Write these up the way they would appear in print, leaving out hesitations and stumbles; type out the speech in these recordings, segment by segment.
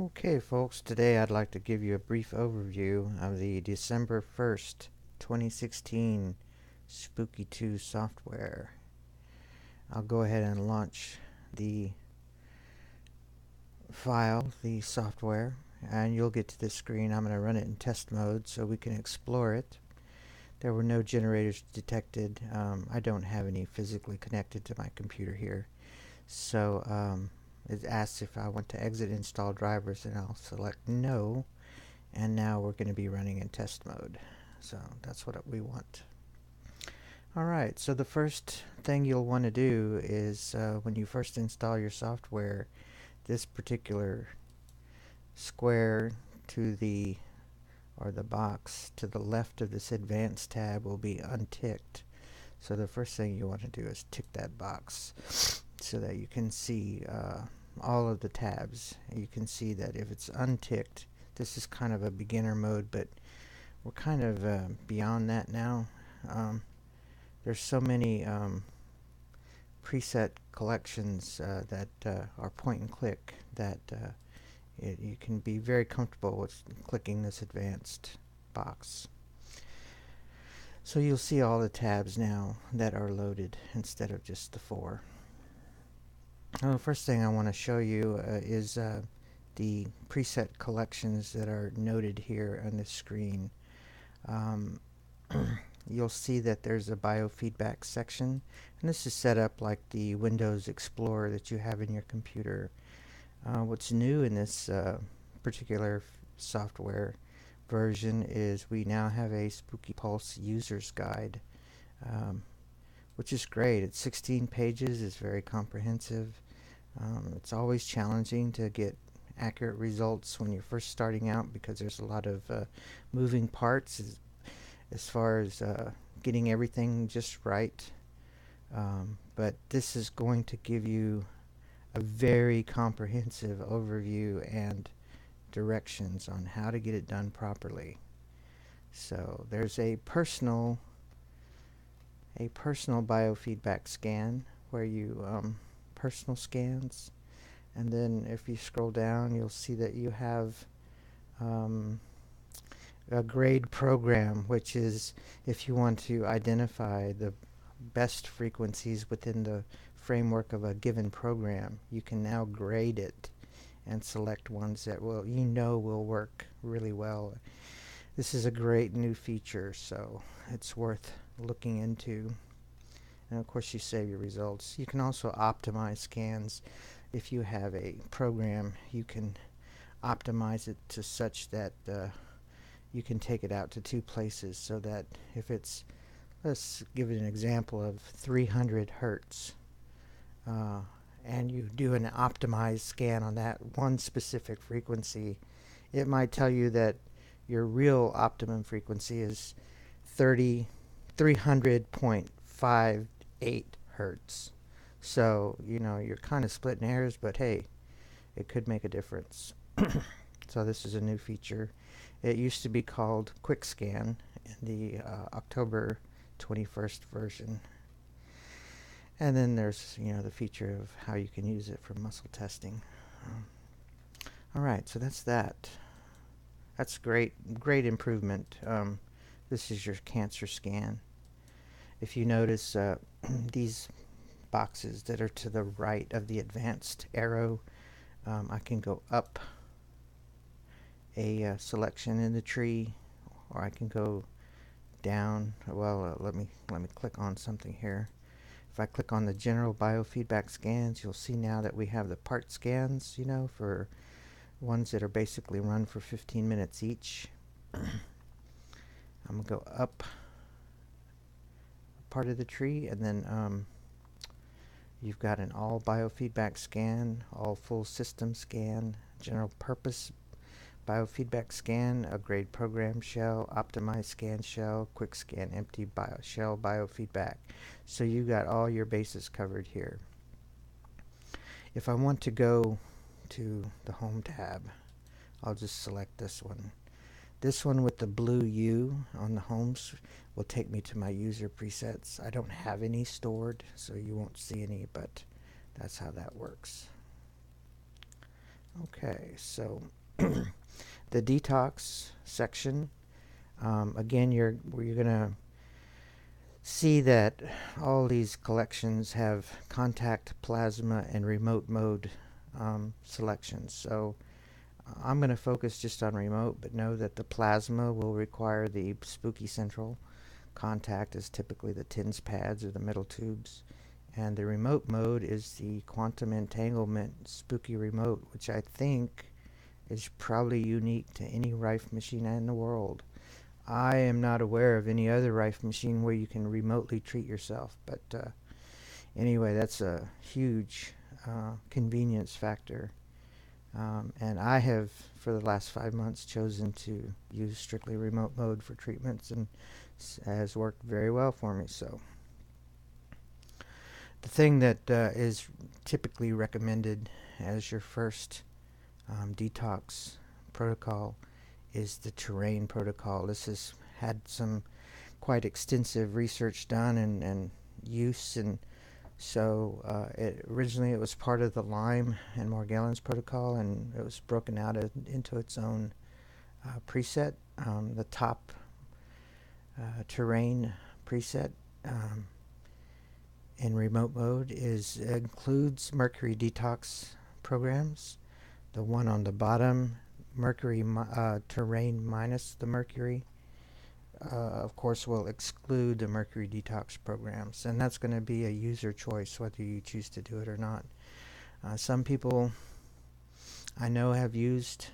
Okay, folks, today I'd like to give you a brief overview of the December 1st, 2016 Spooky2 software. I'll go ahead and launch the file, the software, and you'll get to this screen. I'm going to run it in test mode so we can explore it. There were no generators detected. I don't have any physically connected to my computer here. So it asks if I want to exit install drivers, and I'll select no. And now we're going to be running in test mode. So that's what we want. Alright, so the first thing you'll want to do is when you first install your software, this particular square to the box to the left of this advanced tab will be unticked. So the first thing you want to do is tick that box so that you can see all of the tabs. You can see that if it's unticked, this is kind of a beginner mode, but we're kind of beyond that now. There's so many preset collections that are point and click that you can be very comfortable with clicking this advanced box. So you'll see all the tabs now that are loaded instead of just the 4. The first thing I want to show you is the preset collections that are noted here on the screen. You'll see that there's a biofeedback section, and this is set up like the Windows Explorer that you have in your computer. What's new in this particular software version is we now have a Spooky Pulse user's guide, which is great. It's 16 pages, it's very comprehensive. It's always challenging to get accurate results when you're first starting out because there's a lot of moving parts as far as getting everything just right. But this is going to give you a very comprehensive overview and directions on how to get it done properly. So there's a personal biofeedback scan where you personal scans, and then if you scroll down you'll see that you have a grade program, which is if you want to identify the best frequencies within the framework of a given program, you can now grade it and select ones that will work really well. This is a great new feature, so it's worth looking into. And of course you save your results. You can also optimize scans. If you have a program, you can optimize it to such that you can take it out to 2 places, so that if it's, let's give it an example of 300 hertz, and you do an optimized scan on that one specific frequency, it might tell you that your real optimum frequency is 300.58 hertz. So, you're kind of splitting hairs, but hey, it could make a difference. So this is a new feature. It used to be called Quick Scan in the October 21st version. And then there's the feature of how you can use it for muscle testing. Alright, so that's that. That's great improvement. This is your cancer scan. If you notice these boxes that are to the right of the advanced arrow, I can go up a selection in the tree, or I can go down. Well, let me click on something here. If I click on the general biofeedback scans, you'll see now that we have the part scans, for ones that are basically run for 15 minutes each. I'm going to go up part of the tree, and then you've got an all biofeedback scan, all full system scan, general purpose biofeedback scan, a grade program shell, optimized scan shell, quick scan empty shell biofeedback. So you got all your bases covered here. If I want to go to the home tab, I'll just select this one. This one with the blue U on the homes will take me to my user presets. I don't have any stored, so you won't see any, but that's how that works. Okay, so the detox section, again, you're gonna see that all these collections have contact, plasma, and remote mode selections. So I'm going to focus just on remote, but know that the plasma will require the Spooky Central. Contact is typically the TINS pads or the metal tubes. And the remote mode is the quantum entanglement Spooky remote, which I think is probably unique to any Rife machine in the world. I am not aware of any other Rife machine where you can remotely treat yourself, but anyway, that's a huge convenience factor. And I have, for the last 5 months, chosen to use strictly remote mode for treatments, and has worked very well for me. So the thing that is typically recommended as your first detox protocol is the terrain protocol. This has had some quite extensive research done and use, and so originally it was part of the Lyme and Morgellons protocol, and it was broken out into its own preset. The top terrain preset in remote mode includes mercury detox programs. The one on the bottom, mercury terrain minus the mercury, of course, will exclude the mercury detox programs, and that's going to be a user choice whether you choose to do it or not. Some people I know have used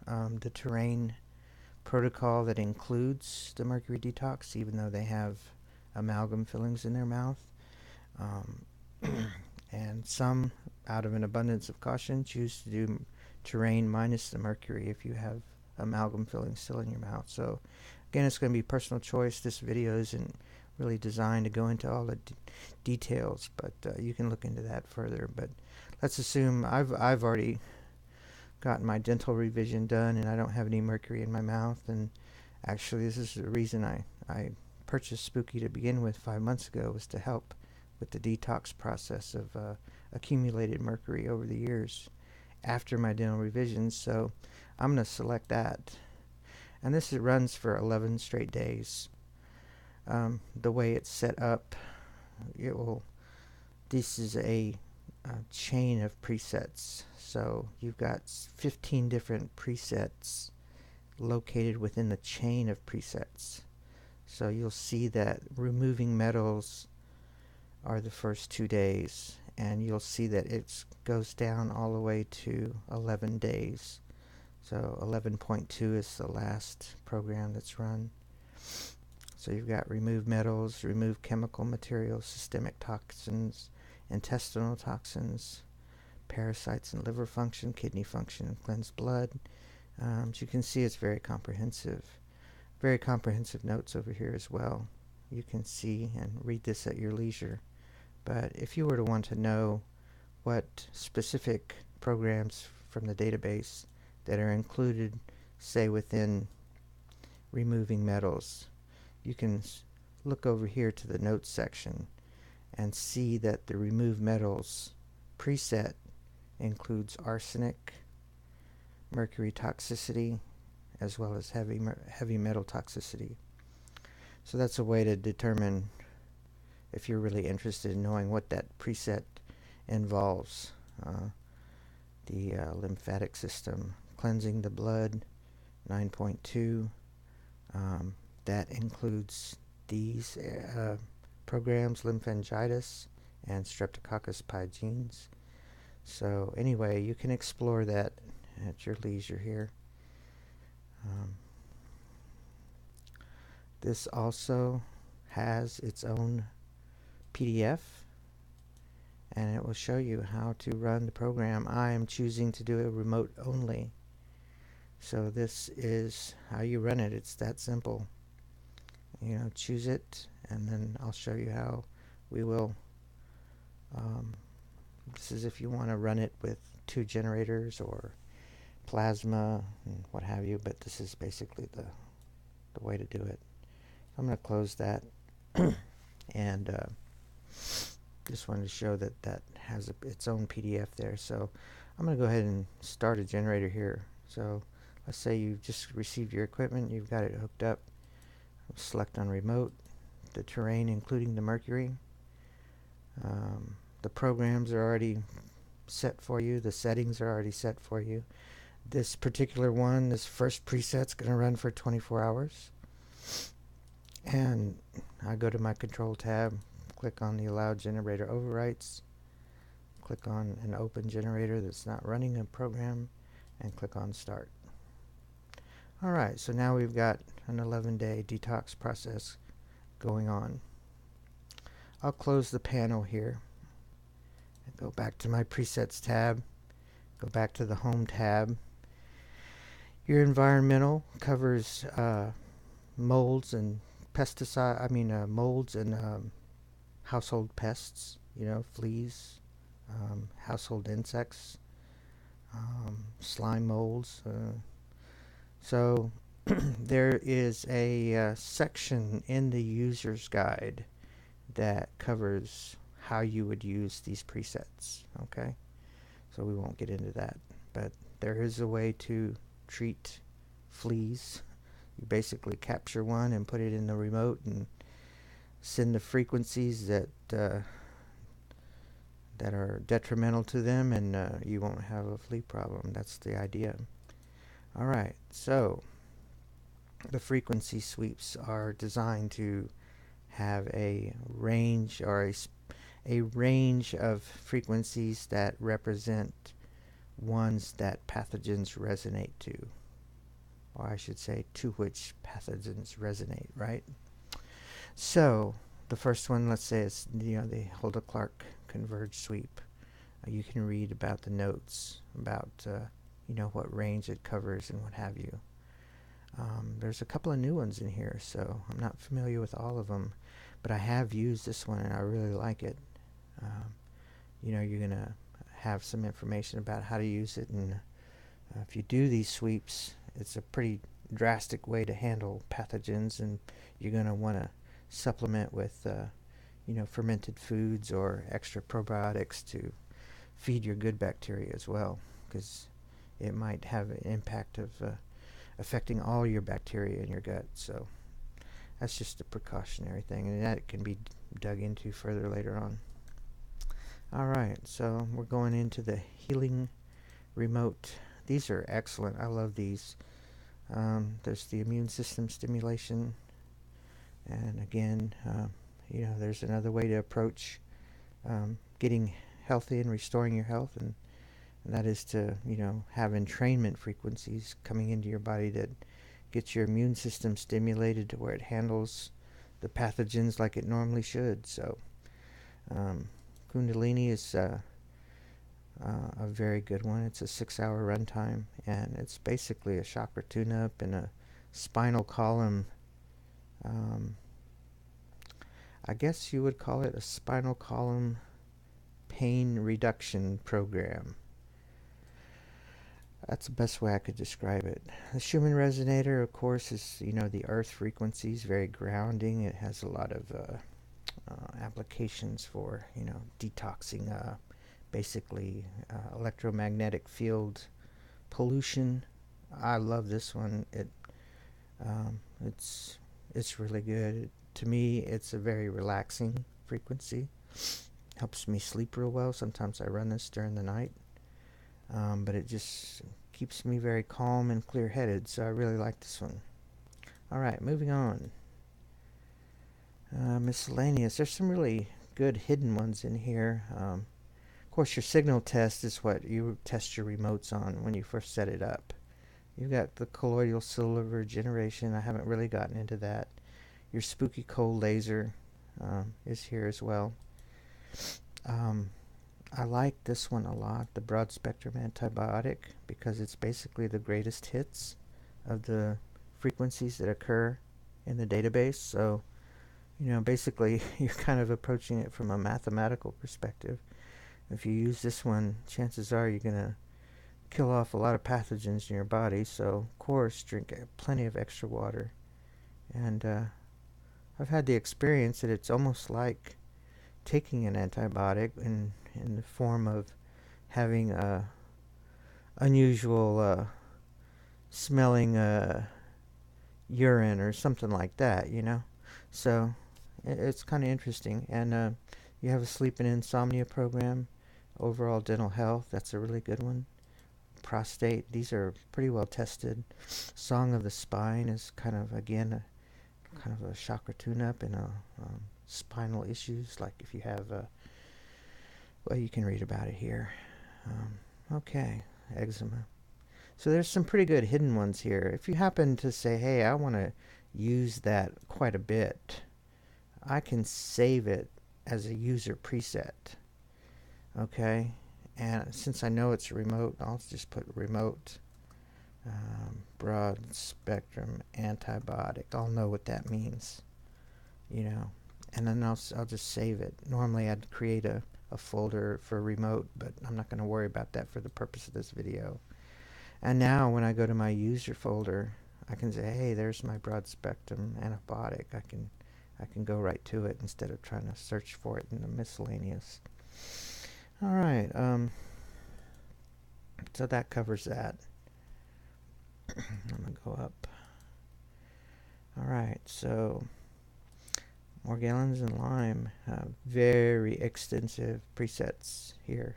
the terrain protocol that includes the mercury detox, even though they have amalgam fillings in their mouth. And some, out of an abundance of caution, choose to do terrain minus the mercury if you have amalgam fillings still in your mouth. So again, it's going to be personal choice. This video isn't really designed to go into all the details, but you can look into that further. But let's assume I've already gotten my dental revision done, and I don't have any mercury in my mouth. And actually, this is the reason I purchased Spooky to begin with 5 months ago, was to help with the detox process of accumulated mercury over the years after my dental revisions. So I'm going to select that. And this runs for 11 straight days. The way it's set up, this is a chain of presets. So you've got 15 different presets located within the chain of presets. So you'll see that removing metals are the first 2 days, and you'll see that it goes down all the way to 11 days. So 11.2 is the last program that's run. So you've got remove metals, remove chemical materials, systemic toxins, intestinal toxins, parasites and liver function, kidney function, and cleanse blood. As you can see, it's very comprehensive. Very comprehensive notes over here as well. You can see and read this at your leisure. But if you were to want to know what specific programs from the database that are included, say, within removing metals, you can look over here to the notes section and see that the remove metals preset includes arsenic, mercury toxicity, as well as heavy metal toxicity. So that's a way to determine if you're really interested in knowing what that preset involves. The lymphatic system, cleansing the blood, 9.2. That includes these programs, lymphangitis and streptococcus pyogenes. So anyway, you can explore that at your leisure here. This also has its own PDF, and it will show you how to run the program. I am choosing to do it remote only. So this is how you run it. It's that simple. Choose it, and then I'll show you how we will. This is if you want to run it with 2 generators or plasma and what have you, but this is basically the way to do it. I'm going to close that and just wanted to show that has its own PDF there. So I'm going to go ahead and start a generator here. So let's say you've just received your equipment, you've got it hooked up. Select on remote, the terrain including the mercury. The programs are already set for you, the settings are already set for you. This particular one, this first preset's going to run for 24 hours. And I go to my control tab, click on the allow generator overwrites, click on an open generator that's not running a program, and click on start. Alright, so now we've got an 11-day detox process going on. I'll close the panel here and go back to my presets tab, go back to the home tab. Your environmental covers molds and molds and household pests, fleas, household insects, slime molds. So there is a section in the user's guide that covers how you would use these presets. Okay, so we won't get into that, but there is a way to treat fleas. You basically capture one and put it in the remote and send the frequencies that are detrimental to them, and you won't have a flea problem. That's the idea. Alright, so the frequency sweeps are designed to have a range or a range of frequencies that represent ones that pathogens resonate to, or I should say to which pathogens resonate, right? So the first one, let's say it's the Hulda Clark Converge sweep. You can read about the notes, about what range it covers and what have you. There's a couple of new ones in here, so I'm not familiar with all of them, but I have used this one and I really like it. You're going to have some information about how to use it, and if you do these sweeps, it's a pretty drastic way to handle pathogens, and you're going to want to supplement with fermented foods or extra probiotics to feed your good bacteria as well, because it might have an impact of affecting all your bacteria in your gut. So that's just a precautionary thing, and that can be dug into further later on. Alright, so we're going into the healing remote. These are excellent. I love these. There's the immune system stimulation, and again, there's another way to approach getting healthy and restoring your health, and that is to have entrainment frequencies coming into your body that gets your immune system stimulated to where it handles the pathogens like it normally should. So Kundalini is a very good one. It's a 6-hour runtime, and it's basically a chakra tune-up and a spinal column. I guess you would call it a spinal column pain reduction program. That's the best way I could describe it. The Schumann Resonator, of course, is the earth frequencies, very grounding. It has a lot of applications for detoxing basically electromagnetic field pollution. I love this one. It's really good. To me, it's a very relaxing frequency. Helps me sleep real well. Sometimes I run this during the night, but it just keeps me very calm and clear-headed, so I really like this one. Alright, moving on. Miscellaneous. There's some really good hidden ones in here. Of course, your signal test is what you test your remotes on when you first set it up. You've got the colloidal silver generation. I haven't really gotten into that. Your spooky cold laser is here as well. I like this one a lot, the broad spectrum antibiotic, because it's basically the greatest hits of the frequencies that occur in the database. So, basically you're kind of approaching it from a mathematical perspective. If you use this one, chances are you're going to kill off a lot of pathogens in your body. So, of course, drink plenty of extra water. And I've had the experience that it's almost like taking an antibiotic in the form of having a unusual smelling urine or something like that, So it's kind of interesting. And you have a sleep and insomnia program, overall dental health. That's a really good one. Prostate. These are pretty well tested. Song of the spine is kind of, again, kind of a chakra tune-up and spinal issues, like if you have, well, you can read about it here. Okay, eczema. So there's some pretty good hidden ones here. If you happen to say, hey, I want to use that quite a bit, I can save it as a user preset. Okay, and since I know it's remote, I'll just put remote broad spectrum antibiotic. I'll know what that means, and then I'll just save it. Normally I'd create a folder for remote, but I'm not going to worry about that for the purpose of this video. And now when I go to my user folder, I can say, hey, there's my broad spectrum antibiotic. I can go right to it instead of trying to search for it in the miscellaneous. All right, so that covers that. I'm going to go up. All right, so Morgellons and Lyme have very extensive presets here.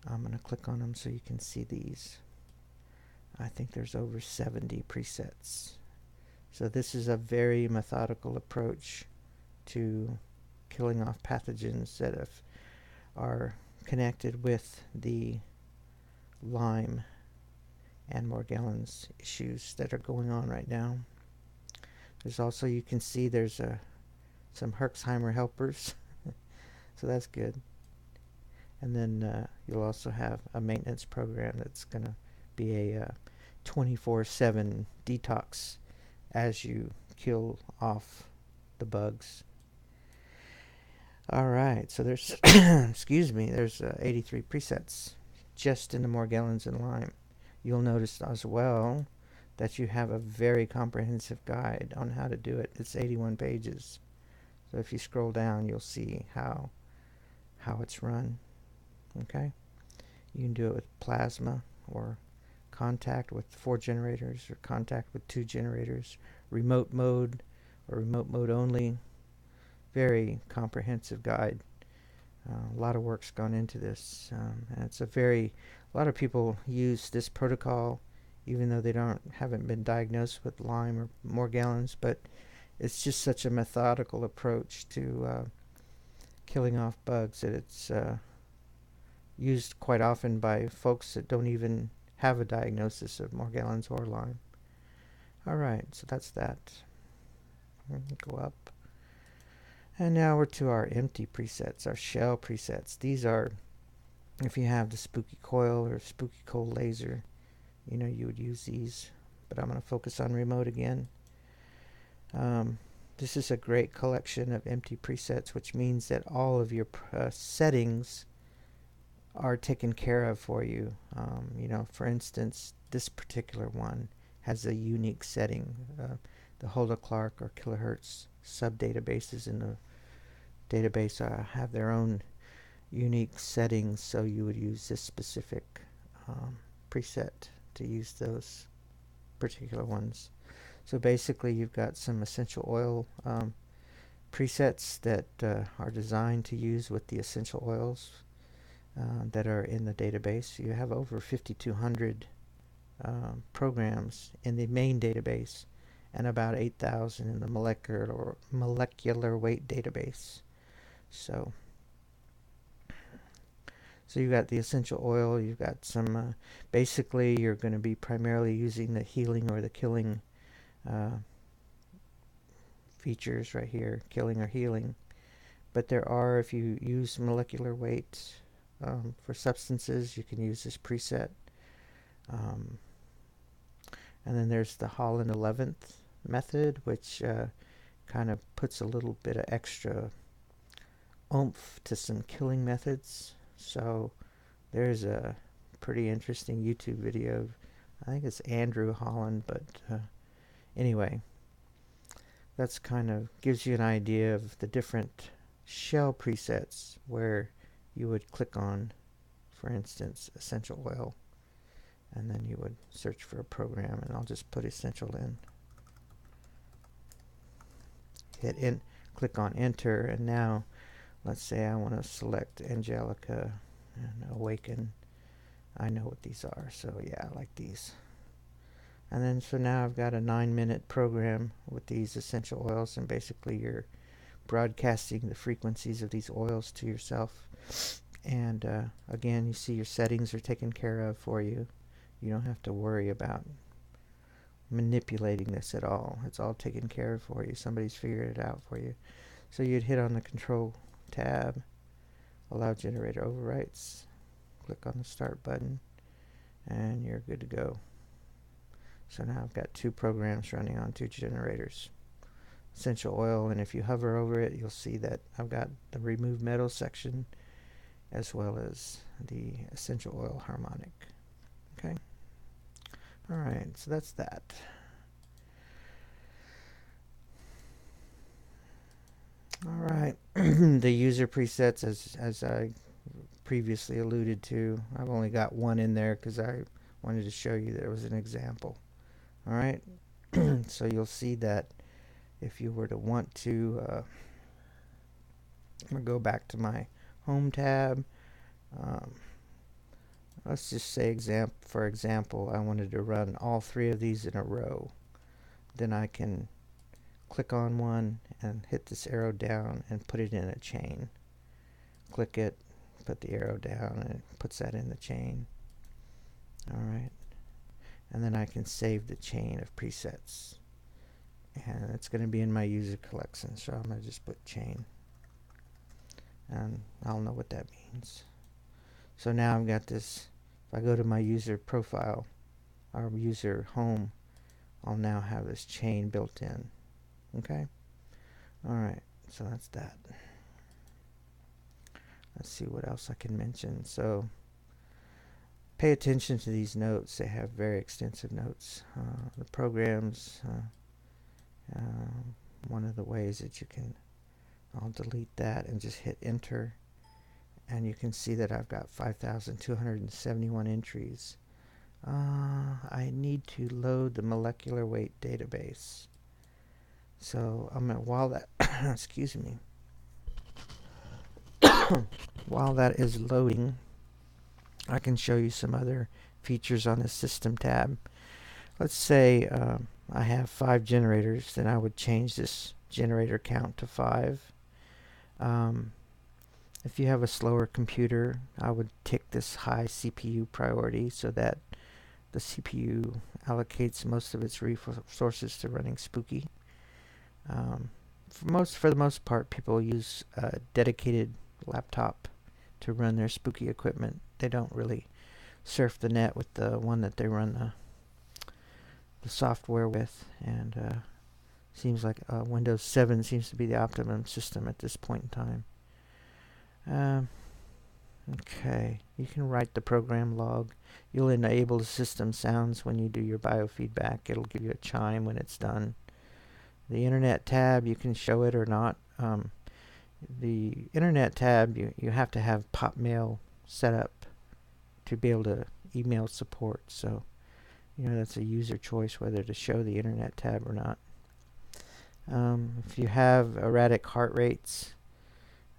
I'm going to click on them so you can see these. I think there's over 70 presets. So this is a very methodical approach to killing off pathogens that are connected with the Lyme and Morgellons issues that are going on right now. There's also, you can see there's some Herxheimer helpers, so that's good. And then you'll also have a maintenance program that's going to be a 24/7 detox as you kill off the bugs. All right, so there's excuse me, there's 83 presets just in the Morgellons and Lyme. You'll notice as well that you have a very comprehensive guide on how to do it. It's 81 pages. So if you scroll down, you'll see how it's run. Okay? You can do it with plasma or contact with 4 generators or contact with 2 generators, remote mode or remote mode only. Very comprehensive guide. A lot of work's gone into this, and it's a lot of people use this protocol even though they haven't been diagnosed with Lyme or Morgellons, but it's just such a methodical approach to killing off bugs that it's used quite often by folks that don't even have a diagnosis of Morgellons or Lyme. All right, so that's that. Go up. And now we're to our empty presets, our shell presets. These are, if you have the Spooky Coil or Spooky Coal Laser, you would use these. But I'm going to focus on remote again. This is a great collection of empty presets, which means that all of your settings are taken care of for you. For instance, this particular one has a unique setting. The Hulda-Clark or kilohertz sub-databases in the database have their own unique settings, so you would use this specific preset to use those particular ones. So basically you've got some essential oil presets that are designed to use with the essential oils that are in the database. You have over 5,200 programs in the main database and about 8,000 in the molecular weight database. So you've got the essential oil, you've got some, basically you're going to be primarily using the healing or the killing features right here, killing or healing. But there are, if you use molecular weight for substances, you can use this preset. And then there's the Holland 11th method, which kind of puts a little bit of extra oomph to some killing methods. So there's a pretty interesting YouTube video. I think it's Andrew Holland, but anyway, that's kind of gives you an idea of the different shell presets where you would click on, for instance, essential oil. and then you would search for a program, and I'll just put essential in. Hit in, click on enter, and now let's say I want to select Angelica and Awaken. I know what these are, so yeah, I like these. And then so now I've got a 9-minute program with these essential oils, and basically you're broadcasting the frequencies of these oils to yourself. And again, you see your settings are taken care of for you. You don't have to worry about manipulating this at all. It's all taken care of for you. Somebody's figured it out for you. So you'd hit on the control tab, allow generator overwrites, click on the start button, and you're good to go. So now I've got 2 programs running on 2 generators. Essential oil, and if you hover over it, you'll see that I've got the remove metal section as well as the essential oil harmonic. Okay. All right, so that's that. All right, the user presets, as I previously alluded to, I've only got 1 in there because I wanted to show you that it was an example. All right, so you'll see that if you were to want to, I'm going to go back to my home tab. Let's just say, for example, I wanted to run all 3 of these in a row. Then I can click on one and hit this arrow down and put it in a chain. Click it, put the arrow down, and it puts that in the chain. All right. And then I can save the chain of presets. And it's going to be in my user collection, so I'm going to just put chain. And I'll know what that means. So now I've got this. If I go to my user profile, or user home, I'll now have this chain built in. Okay? Alright, so that's that. Let's see what else I can mention. So, pay attention to these notes. They have very extensive notes. The programs, one of the ways that you can, I'll delete that and just hit enter. And you can see that I've got 5,271 entries. I need to load the molecular weight database. So I'm going to, while that, excuse me, while that is loading, I can show you some other features on the system tab. Let's say I have 5 generators, then I would change this generator count to 5. If you have a slower computer, I would tick this high CPU priority so that the CPU allocates most of its resources to running Spooky. For the most part, people use a dedicated laptop to run their Spooky equipment. They don't really surf the net with the one that they run the software with, and seems like Windows 7 seems to be the optimum system at this point in time. Okay, you can write the program log. You'll enable the system sounds when you do your biofeedback. It'll give you a chime when it's done. The internet tab, you can show it or not. The internet tab, you have to have pop mail set up to be able to email support. So, that's a user choice whether to show the internet tab or not. If you have erratic heart rates,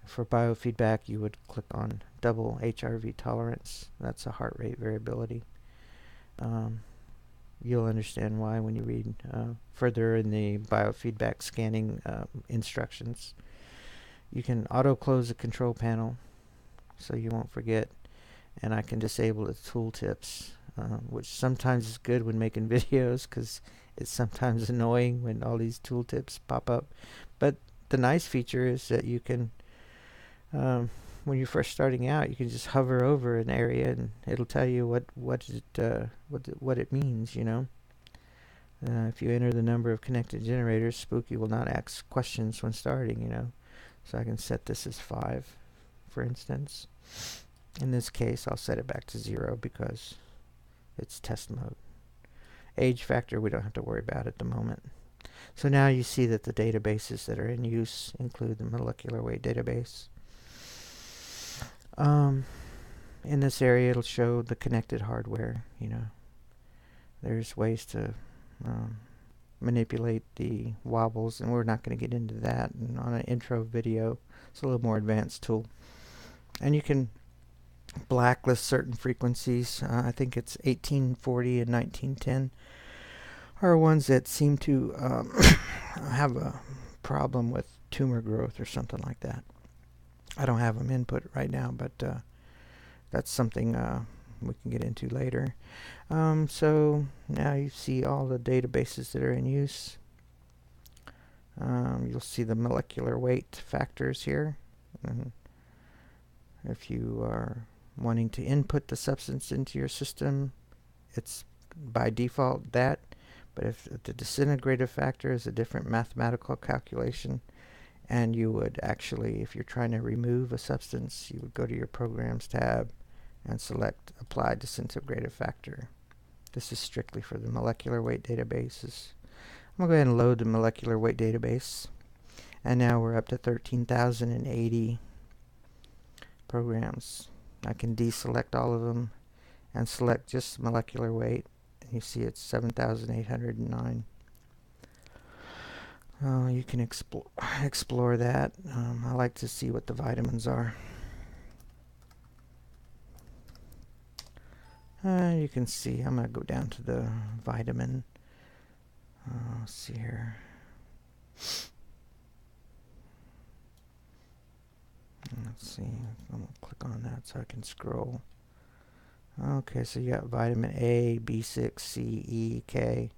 for biofeedback, you would click on double HRV tolerance. That's a heart rate variability. You'll understand why when you read further in the biofeedback scanning instructions. You can auto-close the control panel so you won't forget. And I can disable the tooltips, which sometimes is good when making videos because it's sometimes annoying when all these tooltips pop up. But the nice feature is that you can when you're first starting out, you can just hover over an area and it'll tell you what it means. If you enter the number of connected generators, Spooky will not ask questions when starting. So I can set this as 5, for instance. In this case, I'll set it back to 0 because it's test mode. Age factor we don't have to worry about at the moment. So now you see that the databases that are in use include the molecular weight database. In this area, it'll show the connected hardware, There's ways to manipulate the wobbles, and we're not going to get into that on an intro video. It's a little more advanced tool. And you can blacklist certain frequencies. I think it's 1840 and 1910 are ones that seem to have a problem with tumor growth or something like that. I don't have them input right now, but that's something we can get into later. So now you see all the databases that are in use. You'll see the molecular weight factors here. And if you are wanting to input the substance into your system, it's by default that. But if the disintegrative factor is a different mathematical calculation, and you would actually, if you're trying to remove a substance, you would go to your Programs tab and select Apply Disintegrative Factor. This is strictly for the molecular weight databases. I'm going to go ahead and load the molecular weight database. And now we're up to 13,080 programs. I can deselect all of them and select just molecular weight. And you see it's 7,809. You can explore that. I like to see what the vitamins are. You can see, I'm going to go down to the vitamin. Let's see here. Let's see, I'm going to click on that so I can scroll. Okay, so you got vitamin A, B6, C, E, K.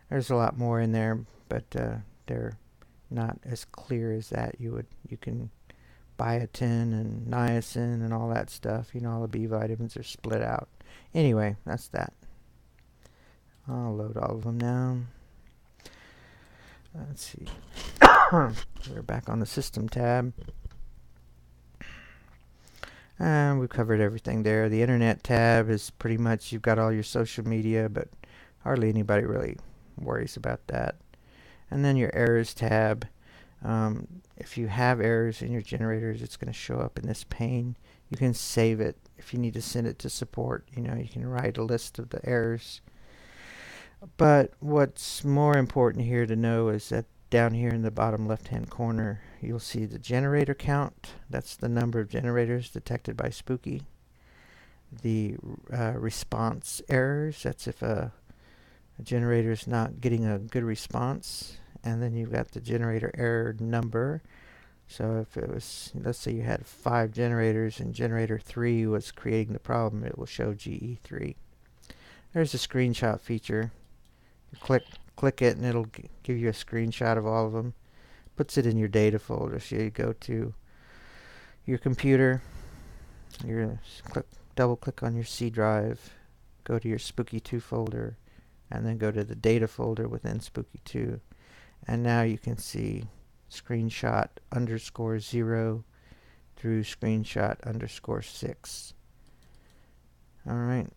There's a lot more in there, but they're not as clear as that. You can biotin and niacin and all that stuff. You know, all the B vitamins are split out. Anyway, that's that. I'll load all of them now. Let's see. We're back on the System tab. And we've covered everything there. The Internet tab is pretty much, you've got all your social media, but hardly anybody really worries about that. And then your Errors tab. If you have errors in your generators, it's going to show up in this pane. You can save it. If you need to send it to support, you can write a list of the errors. But what's more important here to know is that down here in the bottom left-hand corner, you'll see the generator count. That's the number of generators detected by Spooky. The response errors, that's if a generator is not getting a good response. And then you've got the generator error number. So if it was, let's say you had 5 generators and generator 3 was creating the problem, it will show GE3. There's a screenshot feature. You click it and it'll give you a screenshot of all of them. Puts it in your data folder. So you go to your computer, double click on your C drive, go to your Spooky2 folder, and then go to the data folder within Spooky2. And now you can see screenshot _0 through screenshot _6. Alright.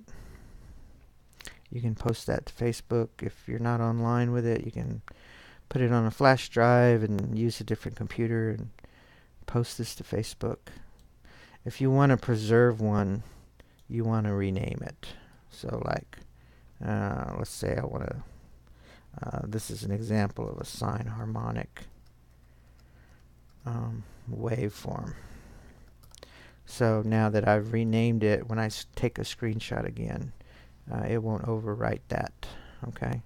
You can post that to Facebook. If you're not online with it, you can put it on a flash drive and use a different computer and post this to Facebook. If you want to preserve one, you want to rename it. So like, let's say I want to, this is an example of a sine harmonic waveform. So now that I've renamed it, when I take a screenshot again, it won't overwrite that. Okay.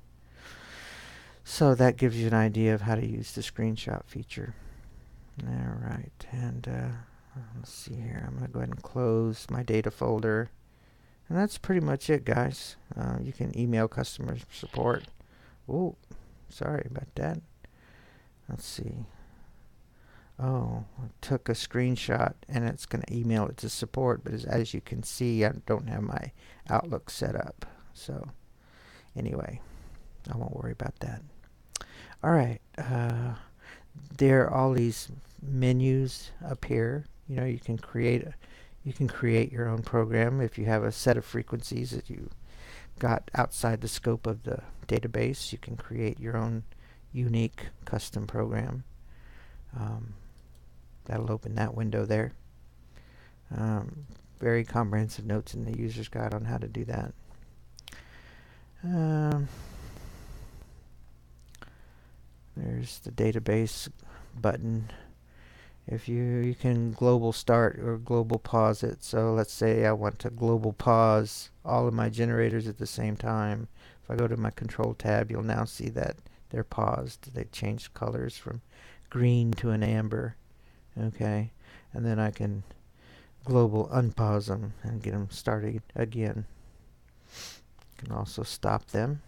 So that gives you an idea of how to use the screenshot feature. Alright, and let's see here. I'm going to go ahead and close my data folder. And that's pretty much it, guys. You can email customer support. Oh, sorry about that. Let's see. Oh, I took a screenshot and it's going to email it to support, but as you can see, I don't have my Outlook set up. So anyway, I won't worry about that. All right. There are all these menus up here. You can create your own program if you have a set of frequencies that you got outside the scope of the database. You can create your own unique custom program. That'll open that window there. Very comprehensive notes in the user's guide on how to do that. Here's the database button. If you can global start or global pause it. So let's say I want to global pause all of my generators at the same time. If I go to my control tab, you'll now see that they're paused. They changed colors from green to an amber. Okay, and then I can global unpause them and get them started again. You can also stop them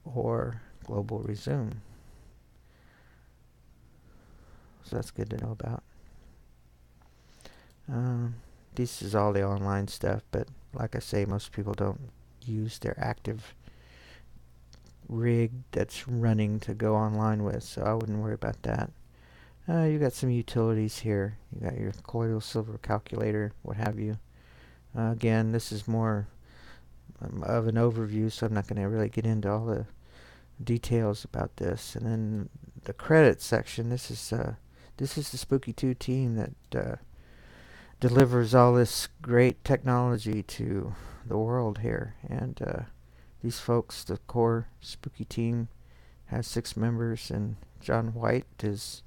or global resume. So that's good to know about. This is all the online stuff, but like I say, most people don't use their active rig that's running to go online with, so I wouldn't worry about that. You got some utilities here. You got your colloidal silver calculator, what have you. Again, this is more of an overview, so I'm not going to really get into all the details about this. And then the credits section. This is the Spooky2 team that delivers all this great technology to the world here. And these folks, the core Spooky team, has 6 members, and John White is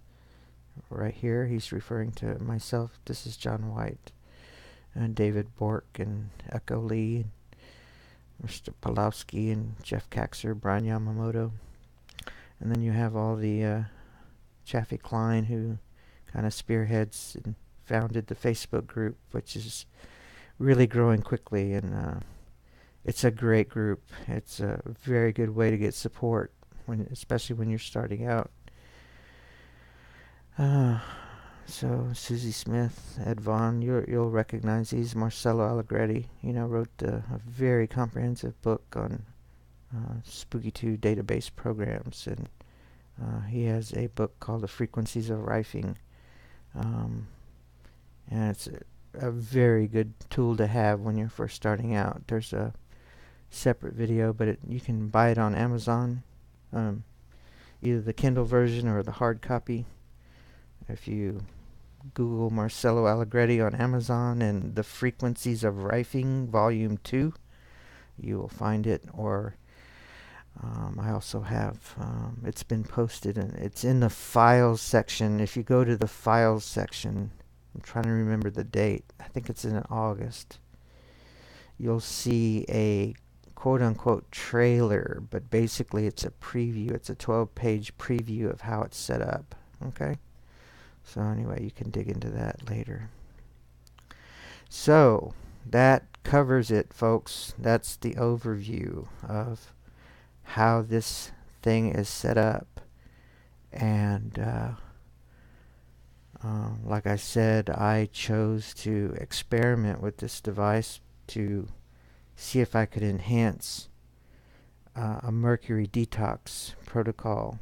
right here. He's referring to myself. This is John White, and David Bork, and Echo Lee, Mr. Pulowski, and Jeff Kaxer, Brian Yamamoto. And then you have all the Chaffee Klein, who kind of spearheads and founded the Facebook group, which is really growing quickly, and it's a great group. It's a very good way to get support, especially when you're starting out. So Susie Smith, Ed Vaughn, you'll recognize these. Marcello Allegretti, wrote a very comprehensive book on Spooky2 database programs, and he has a book called The Frequencies of Rifing, and it's a very good tool to have when you're first starting out. There's a separate video, but you can buy it on Amazon, either the Kindle version or the hard copy. If you Google Marcello Allegretti on Amazon and The Frequencies of Rifing Volume 2, you will find it. Or I also have, it's been posted, and it's in the files section. If you go to the files section, I'm trying to remember the date. I think it's in August. You'll see a quote-unquote trailer, but basically it's a preview. It's a 12-page preview of how it's set up. Okay? So anyway, you can dig into that later. So that covers it, folks. That's the overview of how this thing is set up. And like I said, I chose to experiment with this device to see if I could enhance a mercury detox protocol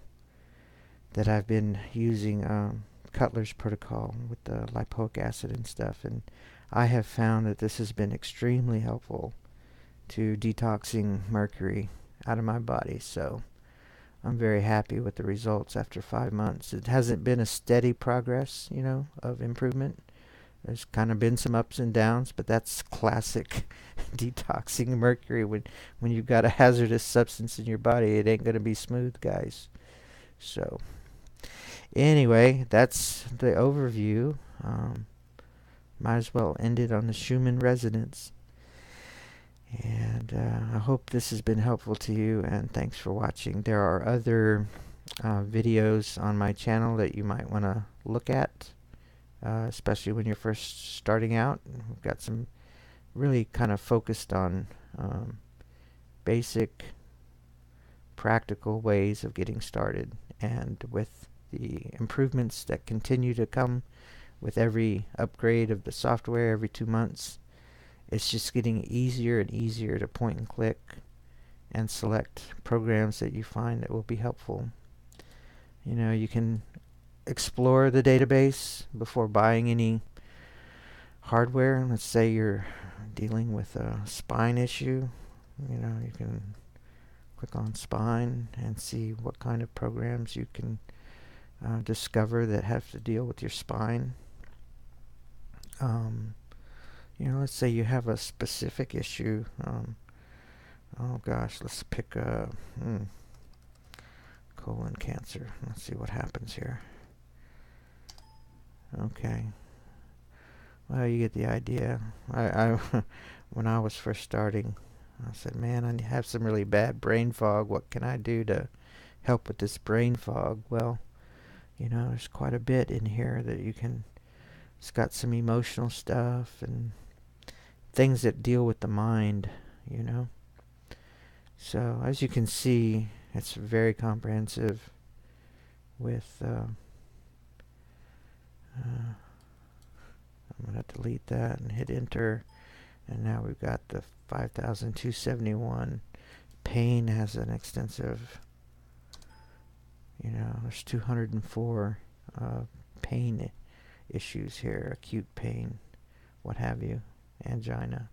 that I've been using, Cutler's protocol with the lipoic acid and stuff, and I have found that this has been extremely helpful to detoxing mercury out of my body. So I'm very happy with the results after 5 months. It hasn't been a steady progress, of improvement. There's kind of been some ups and downs, but that's classic detoxing mercury. When you've got a hazardous substance in your body, it ain't going to be smooth, guys. So anyway, that's the overview. Might as well end it on the Schumann resonance. And I hope this has been helpful to you, and thanks for watching. There are other videos on my channel that you might want to look at, especially when you're first starting out. We've got some really kind of focused on basic, practical ways of getting started, and with the improvements that continue to come with every upgrade of the software every 2 months, it's just getting easier and easier to point and click and select programs that you find that will be helpful. You can explore the database before buying any hardware. Let's say you're dealing with a spine issue. You can click on spine and see what kind of programs you can discover that have to deal with your spine. Let's say you have a specific issue. Oh gosh, let's pick colon cancer. Let's see what happens here. Okay. Well, you get the idea. I when I was first starting, I said, man, I have some really bad brain fog. What can I do to help with this brain fog? Well, there's quite a bit in here that you can. It's got some emotional stuff and things that deal with the mind, So, as you can see, it's very comprehensive with, I'm going to delete that and hit enter. And now we've got the 5,271. Pain has an extensive, there's 204 pain issues here. Acute pain, what have you. Angina,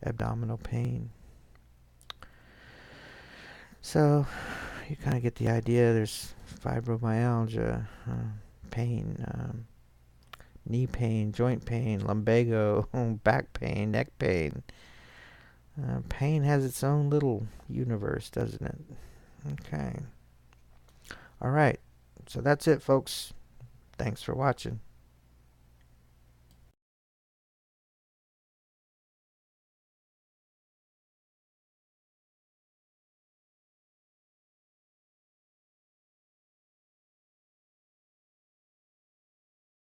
abdominal pain. So, you kind of get the idea. There's fibromyalgia, pain, knee pain, joint pain, lumbago, back pain, neck pain. Pain has its own little universe, doesn't it? Okay. All right. So that's it, folks. Thanks for watching.